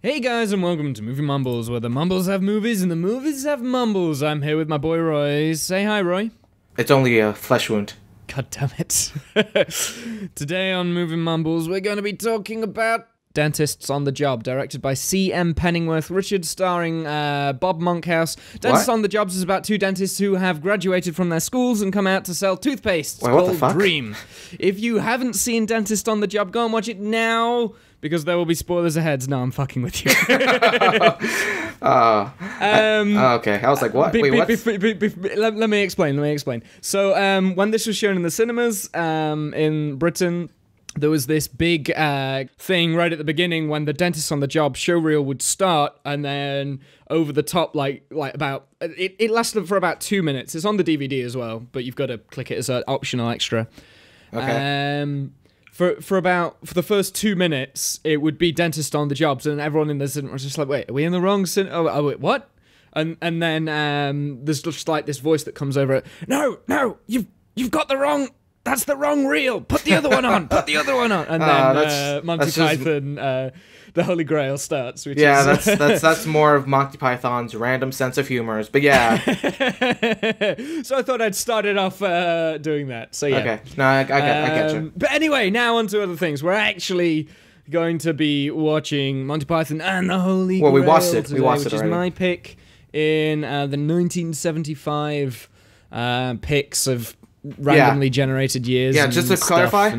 Hey guys, and welcome to Movie Mumbles, where the mumbles have movies and the movies have mumbles. I'm here with my boy Roy. Say hi, Roy. It's only a flesh wound. God damn it. Today on Movie Mumbles, we're going to be talking about Dentists on the Job, directed by C.M. Penningworth Richards, starring Bob Monkhouse. Dentists on the Job is about two dentists who have graduated from their schools and come out to sell toothpaste. It's called Dream. If you haven't seen Dentist on the Job, go and watch it now, because there will be spoilers ahead. No, I'm fucking with you. Okay, I was like, what? Wait, what? Let me explain. So, when this was shown in the cinemas in Britain, there was this big thing right at the beginning when the Dentists on the Job showreel would start, and then over the top, like about it lasted for about 2 minutes. It's on the DVD as well, but you've got to click it as an optional extra. Okay. For the first 2 minutes, it would be Dentist on the Jobs, and everyone in the cinema was just like, "Wait, are we in the wrong cinema? Oh, wait, what?" And then there's just like this voice that comes over it. No, you've got the wrong. That's the wrong reel. Put the other one on. Put the other one on. And then Monty Python, The Holy Grail starts. Which is, that's more of Monty Python's random sense of humors. But yeah. So I thought I'd start it off doing that. So yeah. Okay. No, I get you. But anyway, now on to other things. We're actually going to be watching Monty Python and The Holy Grail. Well, we watched it. Today, which is my pick in the 1975 picks of randomly generated years. Yeah, just to clarify,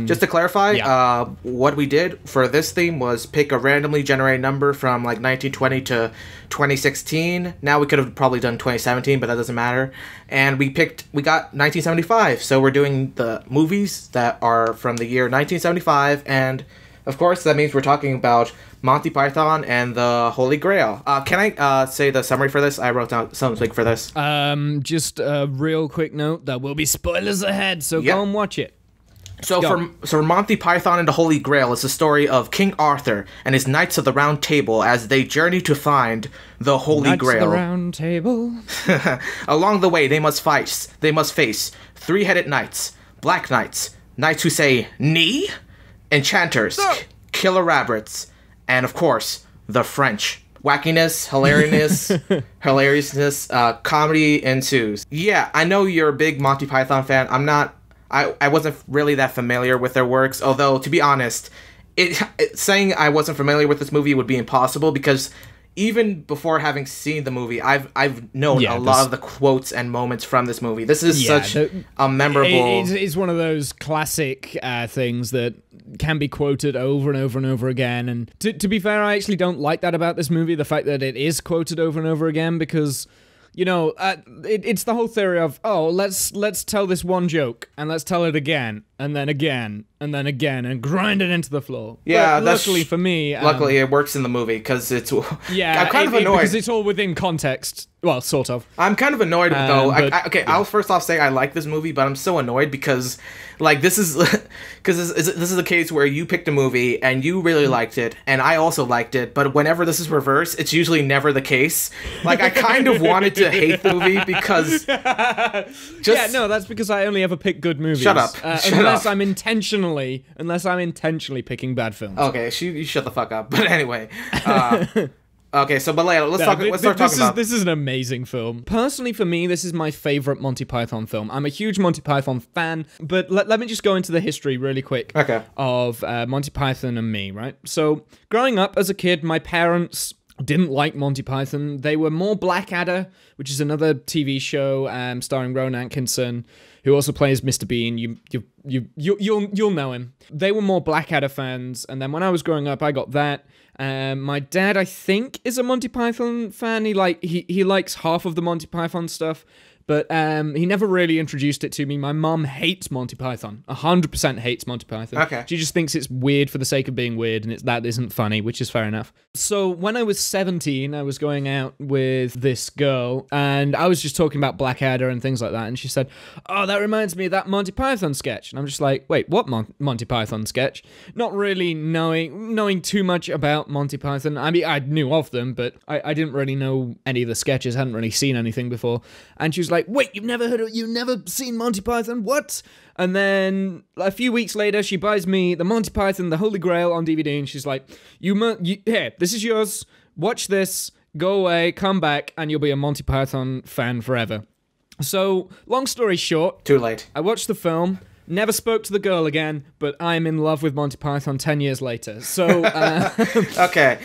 what we did for this theme was pick a randomly generated number from like 1920 to 2016. Now we could have probably done 2017, but that doesn't matter. And we got 1975, so we're doing the movies that are from the year 1975, and of course that means we're talking about Monty Python and the Holy Grail. Can I say the summary for this? I wrote down something for this. Just a real quick note, there will be spoilers ahead, so go and watch it. So for Monty Python and the Holy Grail is the story of King Arthur and his Knights of the Round Table as they journey to find the Holy Grail. Knights of the Round Table. Along the way, they must face three-headed knights, black knights, knights who say "knee," enchanters, killer rabbits, and of course, the French. Wackiness, hilariousness, comedy ensues. Yeah, I know you're a big Monty Python fan. I'm not. I wasn't really that familiar with their works, although, to be honest, saying I wasn't familiar with this movie would be impossible, because even before having seen the movie, I've known a lot of the quotes and moments from this movie. This is such a memorable... It's one of those classic things that can be quoted over and over and over again. And to be fair, I actually don't like that about this movie, the fact that it is quoted over and over again, because... You know, it's the whole theory of, oh, let's tell this one joke, and let's tell it again, and then again, and then again, and grind it into the floor. Yeah, but luckily for me... luckily it works in the movie, because it's... Yeah, I'm kind of annoyed. Because it's all within context. Well, sort of. I'm kind of annoyed, though. I'll first off say I like this movie, but I'm so annoyed because, like, this is a case where you picked a movie, and you really liked it, and I also liked it, but whenever this is reversed, it's usually never the case. Like, I kind of wanted to hate the movie because... Yeah, no, that's because I only ever pick good movies. Shut up. Unless I'm intentionally picking bad films. Okay, you shut the fuck up. But anyway, okay, so but let's start talking about... This is an amazing film. Personally, for me, this is my favorite Monty Python film. I'm a huge Monty Python fan, but let me just go into the history really quick of Monty Python and me, right? So, growing up as a kid, my parents didn't like Monty Python. They were more Blackadder, which is another TV show starring Rowan Atkinson, who also plays Mr. Bean. You'll know him. They were more Blackadder fans, and then when I was growing up, I got that. My dad, I think, is a Monty Python fan. He likes half of the Monty Python stuff, but he never really introduced it to me. My mum hates Monty Python. 100% hates Monty Python. Okay. She just thinks it's weird for the sake of being weird, and that isn't funny, which is fair enough. So when I was 17, I was going out with this girl, and I was just talking about Blackadder and things like that, and she said, "Oh, that reminds me of that Monty Python sketch." And I'm just like, wait, what Monty Python sketch? Not really knowing too much about Monty Python. I mean, I knew of them, but I didn't really know any of the sketches, hadn't really seen anything before. And she was like, "Wait, you've never seen Monty Python? What?" And then a few weeks later, she buys me the Monty Python, The Holy Grail on DVD, and she's like, "Here, this is yours. watch this, go away, come back, and you'll be a Monty Python fan forever. So, long story short... Too late. I watched the film, never spoke to the girl again, but I'm in love with Monty Python 10 years later. So, Okay.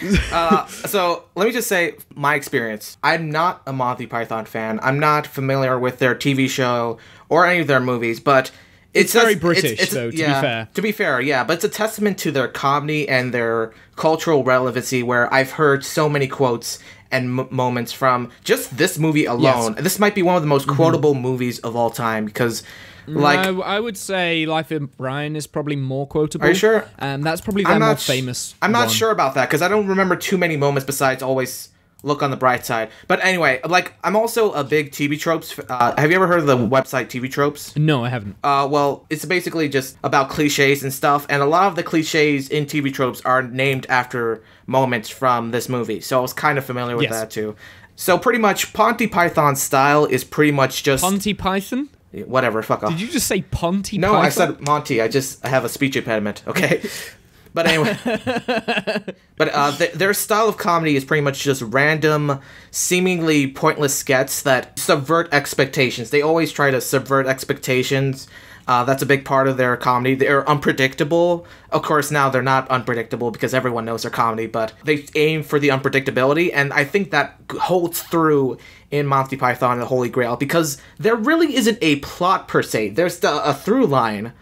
So, let me just say my experience. I'm not a Monty Python fan. I'm not familiar with their TV show or any of their movies, but... It's very British, though, to be fair. To be fair, yeah. But it's a testament to their comedy and their cultural relevancy, where I've heard so many quotes and moments from just this movie alone. Yes. This might be one of the most quotable movies of all time, because... Like, I would say Life of Brian is probably more quotable. Are you sure? That's probably their more famous I'm not sure about that, because I don't remember too many moments besides always... look on the bright side. But anyway, like, I'm also a big TV tropes. Have you ever heard of the website TV Tropes? No, I haven't. Well, it's basically just about cliches and stuff, and a lot of the cliches in TV tropes are named after moments from this movie, so I was kind of familiar with that too. So pretty much, Monty Python's style is pretty much just... Monty Python? Whatever, fuck off. Did you just say Ponty Python? No, I said Monty. I have a speech impediment, okay? But anyway, their style of comedy is pretty much just random, seemingly pointless skits that subvert expectations. They always try to subvert expectations. That's a big part of their comedy. They're unpredictable. Of course, now they're not unpredictable because everyone knows their comedy, but they aim for the unpredictability, and I think that holds through in Monty Python and the Holy Grail, because there really isn't a plot per se. There's a through line.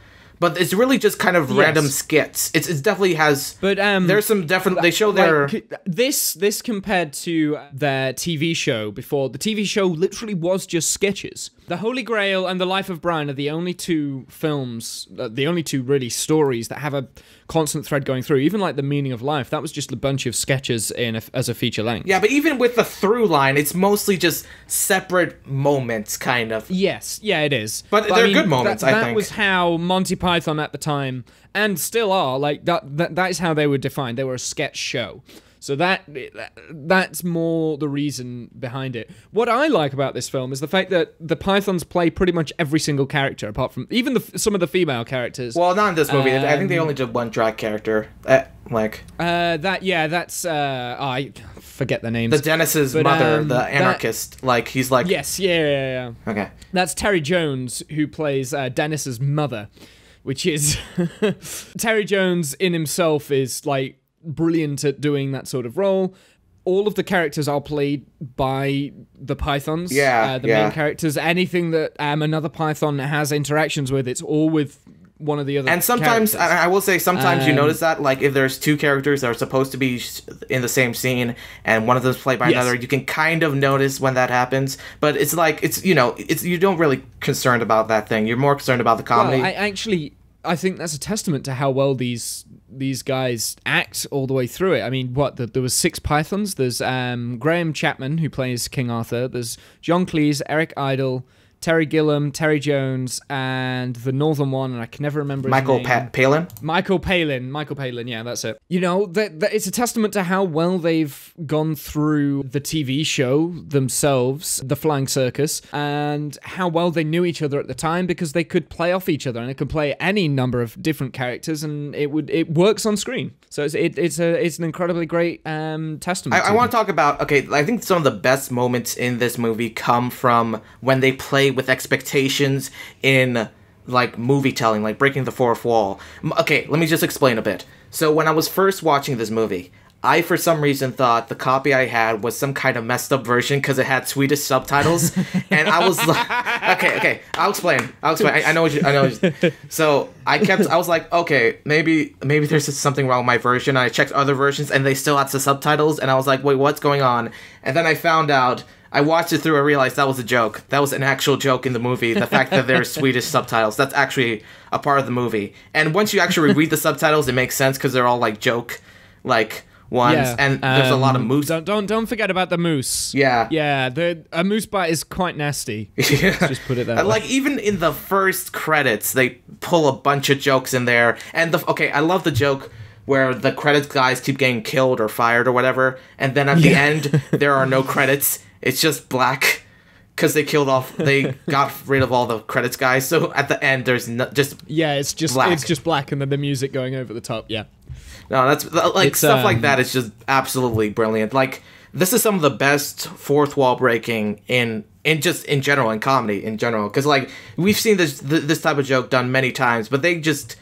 But it's really just kind of random skits. It definitely has... But there's some definite... They show their... This compared to their TV show before. The TV show literally was just sketches. The Holy Grail and The Life of Brian are the only two films, the only two really stories that have a constant thread going through. Even like The Meaning of Life, that was just a bunch of sketches as a feature length. Yeah, but even with the through line, it's mostly just separate moments, kind of. Yes, yeah, it is. But they're good moments, I think. That was how Monty Python at the time, and still are, like, that is how they were defined. They were a sketch show. So that's more the reason behind it. What I like about this film is the fact that the Pythons play pretty much every single character, apart from even some of the female characters. Well, not in this movie. I think they only did one drag character. I forget the names. The Dennis's mother, the anarchist. He's like... Yes, yeah. Okay. That's Terry Jones, who plays Dennis's mother, which is... Terry Jones in himself is, like, brilliant at doing that sort of role. All of the characters are played by the Pythons. The main characters. Anything that another Python has interactions with, it's all with one of the other And sometimes, I will say, sometimes you notice that, like, if there's two characters that are supposed to be in the same scene, and one of them's played by another, you can kind of notice when that happens. But it's like, you don't really concerned about that thing. You're more concerned about the comedy. Well, I think that's a testament to how well these guys act all the way through it. I mean, there was 6 Pythons. There's Graham Chapman, who plays King Arthur. There's John Cleese, Eric Idle, Terry Gilliam, Terry Jones, and the northern one, and I can never remember his name. Palin? Michael Palin, yeah, that's it. You know, it's a testament to how well they've gone through the TV show themselves, The Flying Circus, and how well they knew each other at the time, because they could play off each other, and they could play any number of different characters, and it works on screen. So it's an incredibly great testament. I want to talk about, I think some of the best moments in this movie come from when they play with expectations in, like, movie telling, like breaking the fourth wall. Okay, let me just explain a bit. So when I was first watching this movie, I, for some reason, thought the copy I had was some kind of messed up version because it had Swedish subtitles, and I was like, okay, I'll explain. I know. So I was like, okay, maybe there's something wrong with my version. And I checked other versions, and they still had the subtitles, and I was like, wait, what's going on? And then I found out. I watched it through and realized that was a joke. That was an actual joke in the movie. The fact that there's Swedish subtitles. That's actually a part of the movie. And once you actually read the subtitles, it makes sense because they're all, like, joke, like, ones. Yeah, and there's a lot of moose. Don't forget about the moose. Yeah. Yeah, a moose bite is quite nasty. Let's just put it that way. Like, even in the first credits, they pull a bunch of jokes in there. And, I love the joke where the credits guys keep getting killed or fired or whatever. And then at the end, there are no credits. It's just black because they got rid of all the credits guys. So at the end, there's just it's just black. It's just black, and then the music going over the top. Yeah. No, that's like stuff like that is just absolutely brilliant. Like this is some of the best fourth wall breaking in just in general, in comedy in general, because like we've seen this type of joke done many times, but they just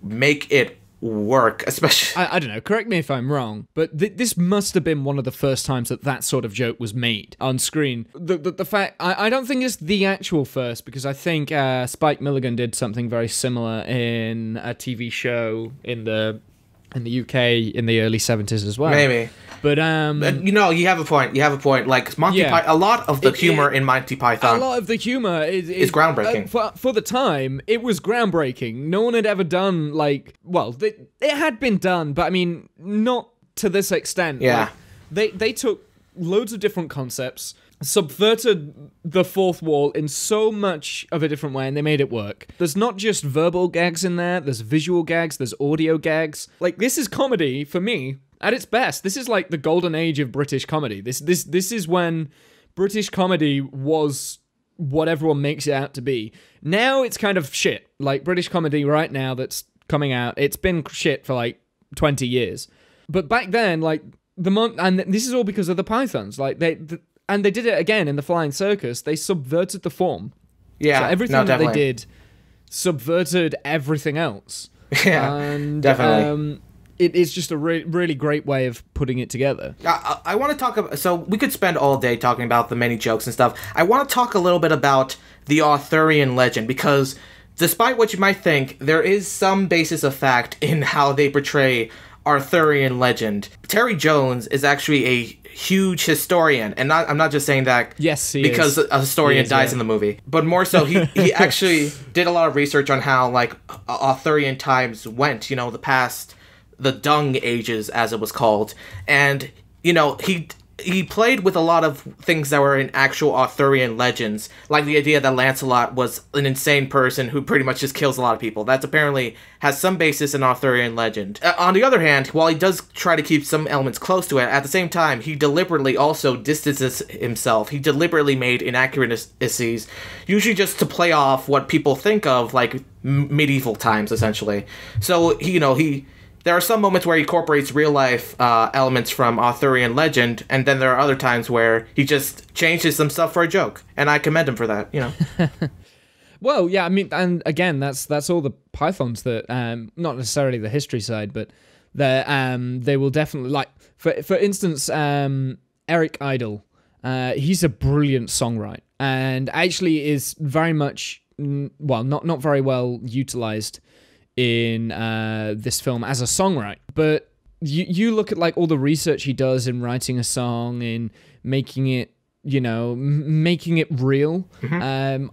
make it work, especially. I don't know, correct me if I'm wrong, but this must have been one of the first times that sort of joke was made on screen. The fact, I don't think it's the actual first, because I think Spike Milligan did something very ssimilar in a TV show in the UK in the early 70s as well. Maybe. But you know, you have a point. You have a point. Like Monty Python, a lot of the humor in Monty Python, a lot of the humor is groundbreaking. For the time, it was groundbreaking. No one had ever done it had been done, but I mean, not to this extent. Yeah, they took loads of different concepts, subverted the fourth wall in so much of a different way, and they made it work. There's not just verbal gags in there, there's visual gags, there's audio gags. Like, this is comedy, for me, at its best. This is like the golden age of British comedy. This is when British comedy was what everyone makes it out to be. Now it's kind of shit. Like, British comedy right now that's coming out, it's been shit for like 20 years. But back then, like, and this is all because of the Pythons. Like, and they did it again in the Flying Circus. They subverted the form. Yeah, so everything that they did subverted everything else. Yeah, and, definitely. It is just a really great way of putting it together. I want to talk about... So, we could spend all day talking about the many jokes and stuff. I want to talk a little bit about the Arthurian legend, because despite what you might think, there is some basis of fact in how they portray Arthurian legend. Terry Jones is actually a huge historian, and I'm not just saying that because a historian dies in the movie, but more so he actually did a lot of research on how like Arthurian times went, you know, the Dung Ages, as it was called. And, you know, he played with a lot of things that were in actual Arthurian legends, like the idea that Lancelot was an insane person who pretty much just kills a lot of people. That apparently has some basis in Arthurian legend. On the other hand, while he does try to keep some elements close to it, at the same time, he deliberately also distances himself. He deliberately made inaccuracies, usually just to play off what people think of, like, medieval times, essentially. So, there are some moments where he incorporates real-life elements from Arthurian legend, and then there are other times where he just changes some stuff for a joke, and I commend him for that, you know. Well, yeah, I mean, and again, that's all the Pythons that, not necessarily the history side, but they will definitely, like, for instance, Eric Idle, he's a brilliant songwriter, and actually is very much, well, not very well utilized in this film as a songwriter, but you look at like all the research he does in writing a song, in making it, making it real. And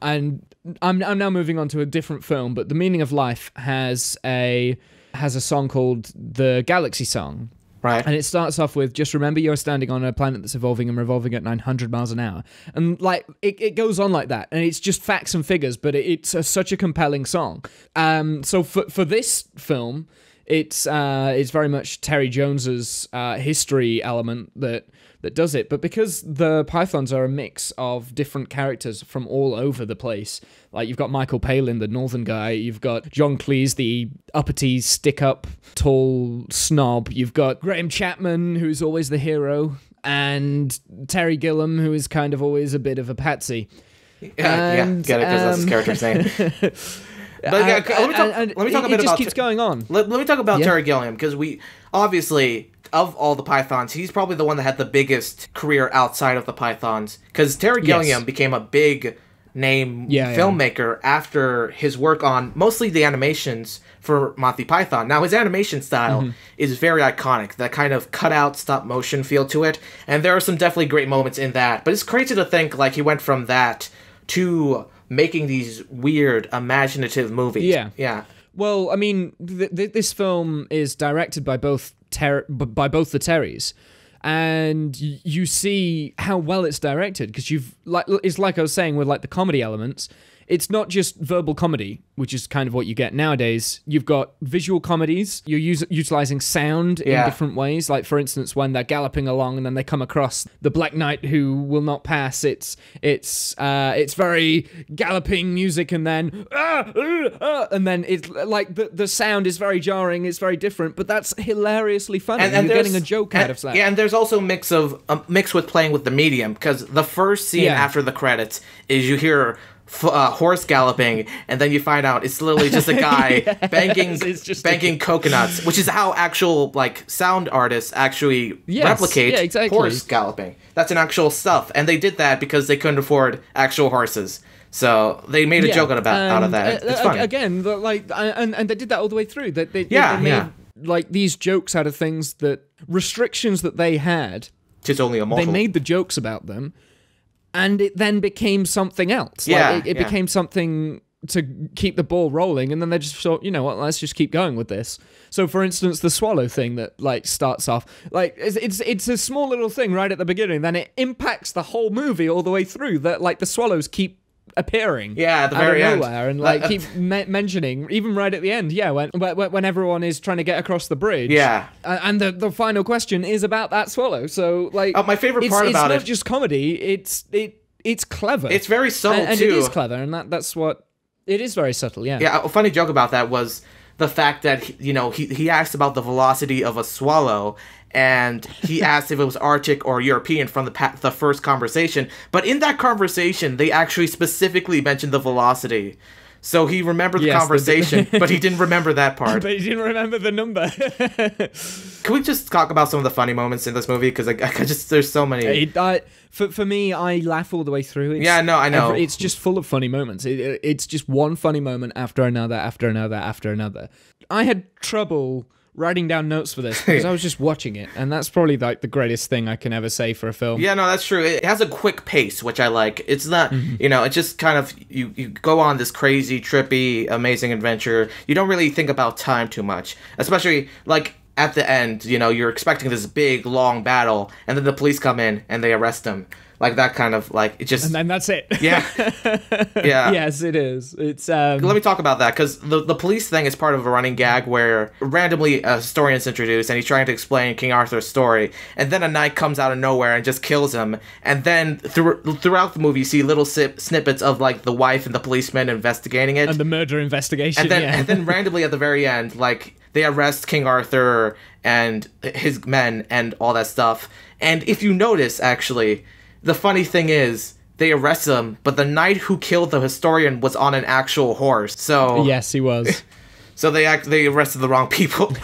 I'm now moving on to a different film, but The Meaning of Life has a song called The Galaxy Song. Right. And it starts off with, just remember you're standing on a planet that's evolving and revolving at 900 miles an hour. And, like, it goes on like that. And it's just facts and figures, but it's such a compelling song. So for this film, it's very much Terry Jones's history element that does it. But because the Pythons are a mix of different characters from all over the place, like you've got Michael Palin, the northern guy, you've got John Cleese, the uppity, stick-up, tall snob, you've got Graham Chapman, who's always the hero, and Terry Gilliam, who is kind of always a bit of a patsy. Get it, because that's his character's name. But let me talk a bit about... It just keeps going on. Let me talk about Terry Gilliam, because we, obviously, of all the Pythons, he's probably the one that had the biggest career outside of the Pythons, because Terry Gilliam became a big name filmmaker after his work on mostly the animations for Monty Python. Now, his animation style is very iconic, that kind of cut-out stop-motion feel to it, and there are some definitely great moments in that, but it's crazy to think, like, he went from that to making these weird, imaginative movies. Yeah. Well, I mean, this film is directed by both the Terrys, and you see how well it's directed, because it's like I was saying with like the comedy elements. it's not just verbal comedy, which is kind of what you get nowadays. You've got visual comedies. You're utilizing sound in different ways. Like, for instance, when they're galloping along and then they come across the Black Knight who will not pass. It's very galloping music, and then and then it's like the sound is very jarring. It's very different, but that's hilariously funny. And you're getting a joke out of that. Yeah, and there's also a mix with playing with the medium, because the first scene after the credits is you hear horse galloping, and then you find out it's literally just a guy banging coconuts, which is how actual like sound artists actually replicate horse galloping. That's an actual stuff, and they did that because they couldn't afford actual horses. So they made a joke out of that. It's funny. Again, and they did that all the way through. They made like these jokes out of things that restrictions that they had. It's only immortal. They made the jokes about them, and it then became something else. It became something to keep the ball rolling, and then they just thought, you know what, let's just keep going with this. So, for instance, the swallow thing that like starts off like it's a small little thing right at the beginning, then it impacts the whole movie all the way through. That like the swallows keep appearing at the very end, and like keep mentioning even right at the end, when everyone is trying to get across the bridge, and the final question is about that swallow. So like my favorite part about it's not just comedy, it's clever, it's very subtle and too. It is clever, and that's what it is. Very subtle. A funny joke about that was the fact that he asked about the velocity of a swallow, and he asked if it was Arctic or European from the first conversation. But in that conversation, they actually specifically mentioned the velocity. So he remembered the conversation, but he didn't remember that part. But he didn't remember the number. Can we just talk about some of the funny moments in this movie? Because there's so many. For me, I laugh all the way through. I know. It's just full of funny moments. It's just one funny moment after another, after another, after another. I had trouble writing down notes for this because I was just watching it, and that's probably like the greatest thing I can ever say for a film. Yeah, no, that's true. It has a quick pace, which I like. It's not, it's just kind of, you go on this crazy, trippy, amazing adventure. You don't really think about time too much, especially like at the end, you're expecting this big, long battle, and then the police come in and they arrest him. Like that kind of like it just, and then that's it. Yeah. Yes, it is. It's Let me talk about that, because the police thing is part of a running gag where randomly a historian's introduced and he's trying to explain King Arthur's story, and then a knight comes out of nowhere and just kills him, and then throughout the movie you see little snippets of like the wife and the policeman investigating it, and the murder investigation, and then randomly at the very end, like they arrest King Arthur and his men and all that stuff. And if you notice, actually, the funny thing is, they arrest him, but the knight who killed the historian was on an actual horse. So yes, he was. So they arrested the wrong people.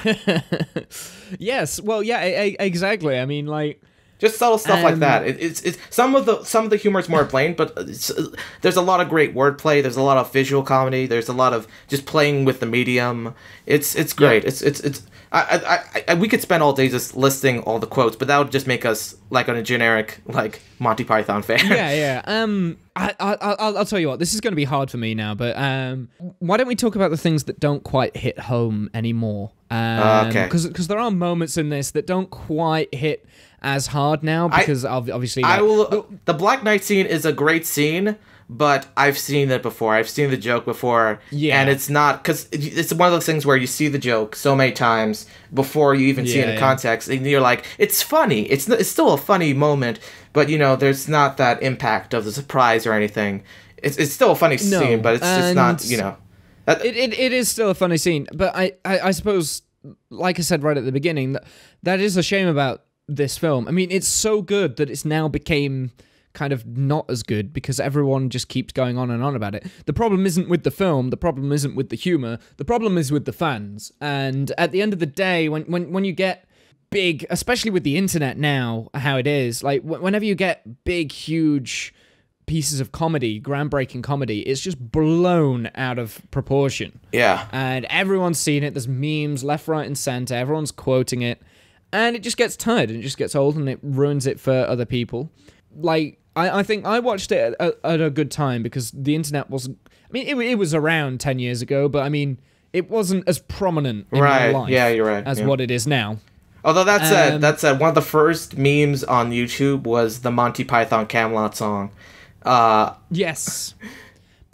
Yes, well, yeah, exactly. I mean, like, just subtle stuff like that. It's some of the humor is more blatant, but there's a lot of great wordplay. There's a lot of visual comedy. There's a lot of just playing with the medium. It's great. Yeah. We could spend all day just listing all the quotes, but that would just make us like a generic like Monty Python fan. Yeah. I'll tell you what. This is going to be hard for me now, but why don't we talk about the things that don't quite hit home anymore? Okay. Because there are moments in this that don't quite hit as hard now, because obviously the Black Knight scene is a great scene, but I've seen it before. I've seen the joke before, and it's not, because it's one of those things where you see the joke so many times before you even see it in context, and you're like, it's funny. It's still a funny moment, but there's not that impact of the surprise or anything. It's still a funny scene, but it's not. It is still a funny scene, but I suppose, like I said right at the beginning, that is a shame about this film. I mean, it's so good that it's now became kind of not as good because everyone just keeps going on and on about it. The problem isn't with the film, the problem isn't with the humor, the problem is with the fans. And at the end of the day, when you get big, especially with the internet now, how it is, like whenever you get big, huge pieces of comedy, groundbreaking comedy, it's just blown out of proportion. Yeah. And everyone's seen it, there's memes left, right, and center, everyone's quoting it, and it just gets tired, and it just gets old, and it ruins it for other people. Like, I think I watched it at a good time, because the internet wasn't, I mean, it was around 10 years ago, but I mean, it wasn't as prominent in my life you're right. as what it is now. Although that said, one of the first memes on YouTube was the Monty Python Camelot song. Yes.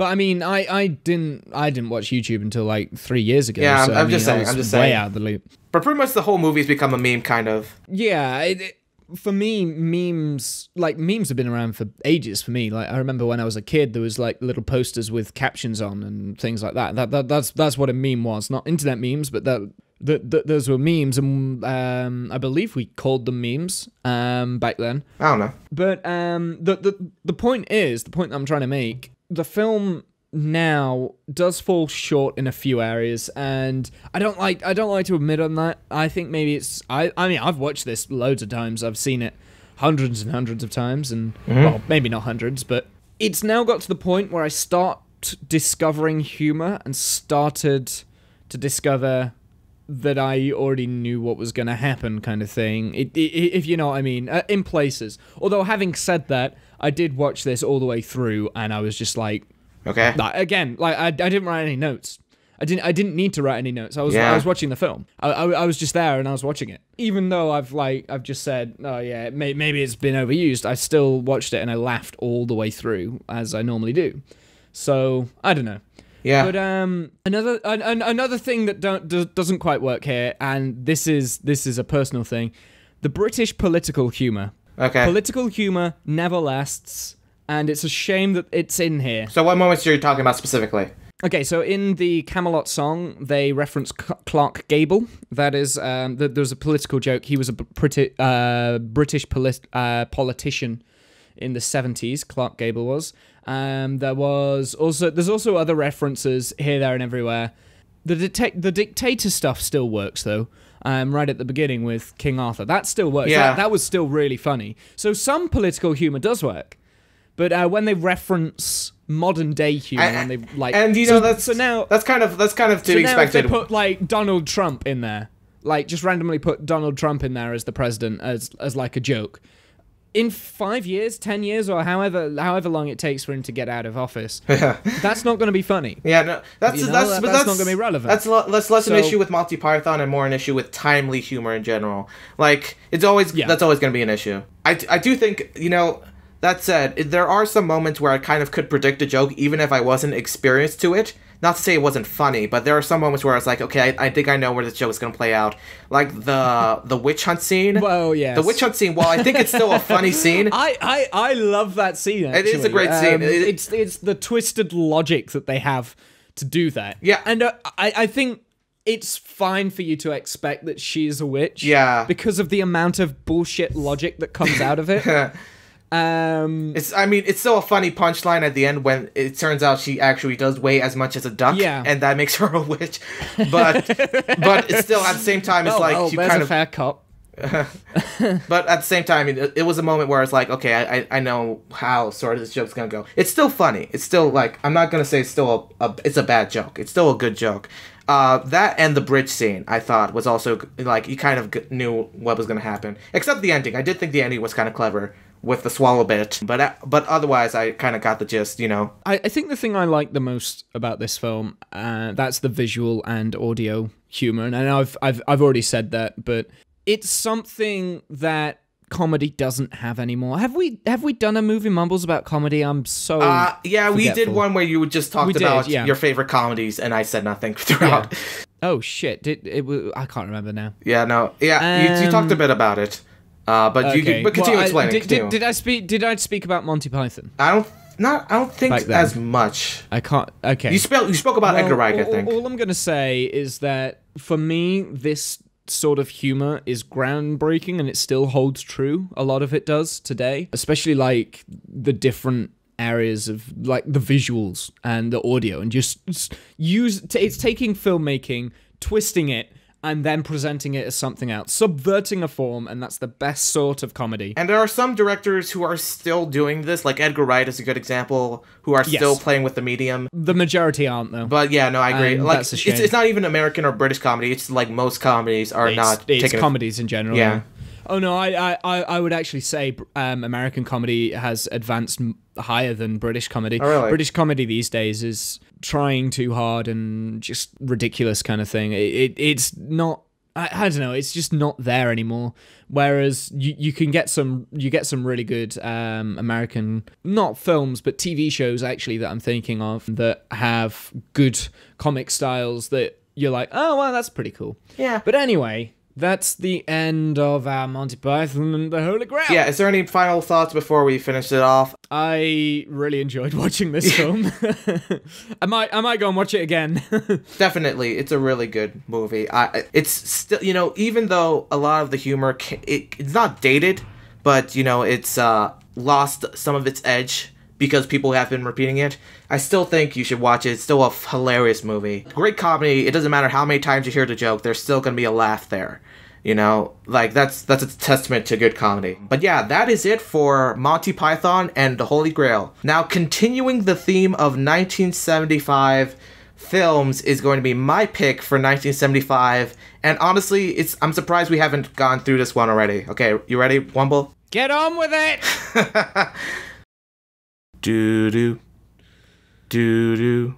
But I mean, I didn't watch YouTube until like 3 years ago. Yeah, so, I'm just saying. I'm just saying. Way out of the loop. But pretty much the whole movie's become a meme, kind of. Yeah, for me, memes have been around for ages. For me, like I remember when I was a kid, there was like little posters with captions on and things like that. That's what a meme was, not internet memes, but those were memes, and I believe we called them memes back then. I don't know. But the point that I'm trying to make, the film now does fall short in a few areas, and I don't like to admit on that. I think maybe it's I mean I've watched this loads of times. I've seen it hundreds and hundreds of times, and well, maybe not hundreds, but it's now got to the point where I start discovering humor and started to discover that I already knew what was going to happen, kind of thing, if you know what I mean, in places. Although, having said that, I did watch this all the way through, and I was just like, okay. Again, like I didn't write any notes. I didn't need to write any notes. I was watching the film. I was just there and I was watching it. Even though I've just said, oh yeah, maybe it's been overused, I still watched it and I laughed all the way through, as I normally do. So I don't know. Yeah. But another thing that doesn't quite work here, and this is a personal thing, the British political humor. Okay. Political humor never lasts, and it's a shame that it's in here. So what moments are you talking about specifically? Okay, so in the Camelot song, they reference Clark Gable. That is, there's a political joke. He was a British politician in the 70s. Clark Gable was. There's also other references here, there, and everywhere. The dictator stuff still works though. Right at the beginning with King Arthur, that still works. Yeah. That was still really funny. So some political humor does work, but when they reference modern day humor, and they like, and you know that's kind of to be expected. Now if they put like Donald Trump in there, like just randomly put Donald Trump in there as the president as like a joke. In 5 years, 10 years, or however long it takes for him to get out of office, that's not going to be funny. Yeah, no, that's not going to be relevant. That's less an issue with Monty Python and more an issue with timely humor in general. Like that's always going to be an issue. I do think, you know. That said, there are some moments where I kind of could predict a joke even if I wasn't experienced to it. Not to say it wasn't funny, but there are some moments where I was like, okay, I think I know where this joke is going to play out. Like the witch hunt scene. Well, yes. The witch hunt scene, while I think it's still a funny scene. I love that scene, actually. It is a great scene. It's the twisted logic that they have to do that. Yeah. And I think it's fine for you to expect that she's a witch. Yeah. Because of the amount of bullshit logic that comes out of it. It's still a funny punchline at the end when it turns out she actually does weigh as much as a duck, and that makes her a witch. But it's still at the same time, it's you kind of fair cop. But at the same time, it was a moment where it's like, okay, I know how sort of this joke's gonna go. It's still funny. It's still like, I'm not gonna say it's still it's a bad joke. It's still a good joke. That and the bridge scene, I thought, was also like, you kind of knew what was gonna happen. Except the ending. I did think the ending was kind of clever with the swallow bit, but otherwise I kind of got the gist, you know. I think the thing I like the most about this film, that's the visual and audio humor, and I've already said that, but it's something that comedy doesn't have anymore. Have we done a movie, Mumbles, about comedy? I'm so forgetful. We did one where you just talked about your favorite comedies, and I said nothing throughout. Yeah. Oh shit! I can't remember now. Yeah, no, yeah, you talked a bit about it. But continue explaining. Did I speak about Monty Python? I don't think as much. I can't. Okay. You spoke about Edgar Wright, I think. All I'm gonna say is that for me, this sort of humor is groundbreaking, and it still holds true. A lot of it does today, especially like the different areas of like the visuals and the audio, and just it's taking filmmaking, twisting it, and then presenting it as something else, subverting a form, and that's the best sort of comedy. And there are some directors who are still doing this, like Edgar Wright is a good example, who are still playing with the medium. The majority aren't, though. But yeah, no, I agree. Like, that's a shame. It's not even American or British comedy, it's like most comedies are It's comedies in general. Yeah. Oh no, I would actually say American comedy has advanced higher than British comedy. Oh, really? British comedy these days is trying too hard and just ridiculous kind of thing. It's not I don't know, it's just not there anymore. Whereas you get some really good American, not films but TV shows actually that I'm thinking of that have good comic styles that you're like, oh well, that's pretty cool. Yeah. But anyway, that's the end of our Monty Python and the Holy Grail. Yeah, is there any final thoughts before we finish it off? I really enjoyed watching this film. I might go and watch it again. Definitely, it's a really good movie. It's still, you know, even though a lot of the humor, it's not dated, but, you know, it's lost some of its edge because people have been repeating it. I still think you should watch it. It's still a hilarious movie. Great comedy. It doesn't matter how many times you hear the joke, there's still going to be a laugh there. You know, like, that's a testament to good comedy. But yeah, that is it for Monty Python and the Holy Grail. Now, continuing the theme of 1975 films is going to be my pick for 1975. And honestly, I'm surprised we haven't gone through this one already. Okay, you ready, Womble? Get on with it! Do-do. Do-do.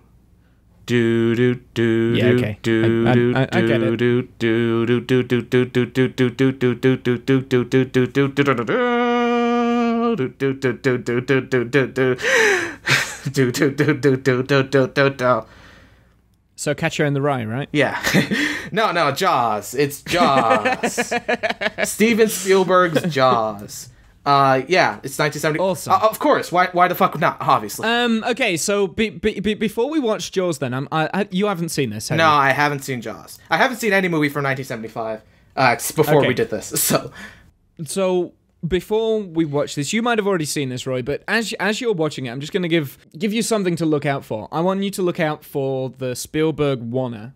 Yeah, okay. I get it. So Catcher in the Rye, right? Yeah. No, Jaws. It's Jaws. Steven Spielberg's Jaws. Yeah, it's 1970. Awesome. Of course. Why the fuck not? Obviously. Okay, so before we watch Jaws, then you haven't seen this, have you? No, I haven't seen Jaws. I haven't seen any movie from 1975. Before we did this. So before we watch this, you might have already seen this, Roy, but as you're watching it, I'm just gonna give you something to look out for. I want you to look out for the Spielberg Wanna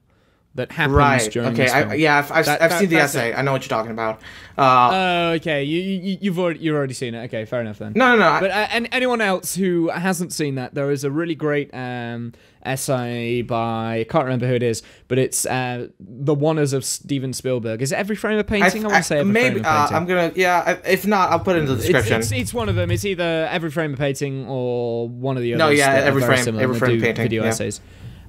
that happens during this film. I've seen the essay. I know what you're talking about. Okay, you've already seen it. Okay, fair enough then. No. But anyone else who hasn't seen that, there is a really great essay by, I can't remember who it is, but it's the Wonders of Steven Spielberg. Is it Every Frame a Painting? I want to say Every Frame a Painting. I'm gonna, if not, I'll put it in the description. It's one of them. It's either Every Frame a Painting or one of the others. No, yeah, Every Frame a Painting. Video essays.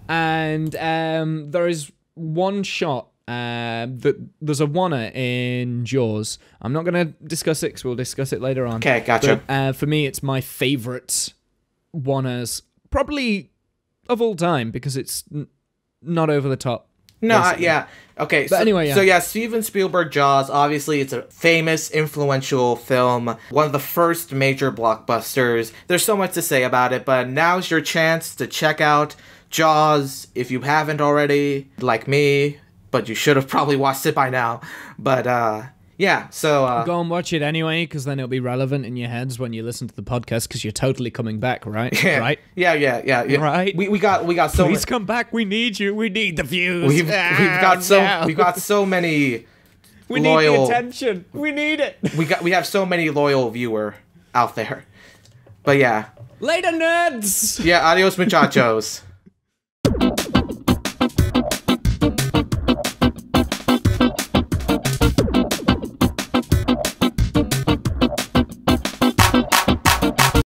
And there is one shot there's a Wanna in Jaws. I'm not going to discuss it because we'll discuss it later on. Okay, gotcha. But, for me, it's my favorite Wannas, probably of all time, because it's not over the top. No, yeah. Okay, but anyway, yeah. So yeah, Steven Spielberg Jaws, obviously it's a famous, influential film, one of the first major blockbusters. There's so much to say about it, but now's your chance to check out Jaws if you haven't already, like me, but you should have probably watched it by now. But yeah, so go and watch it anyway, because then it'll be relevant in your heads when you listen to the podcast, because you're totally coming back, right? Yeah, right? Yeah. Right. We got so. Please come back. We need you. We need the views. We've got so many. We need the attention. We need it. We have so many loyal viewer out there. But yeah. Later, nerds. Yeah. Adios, muchachos.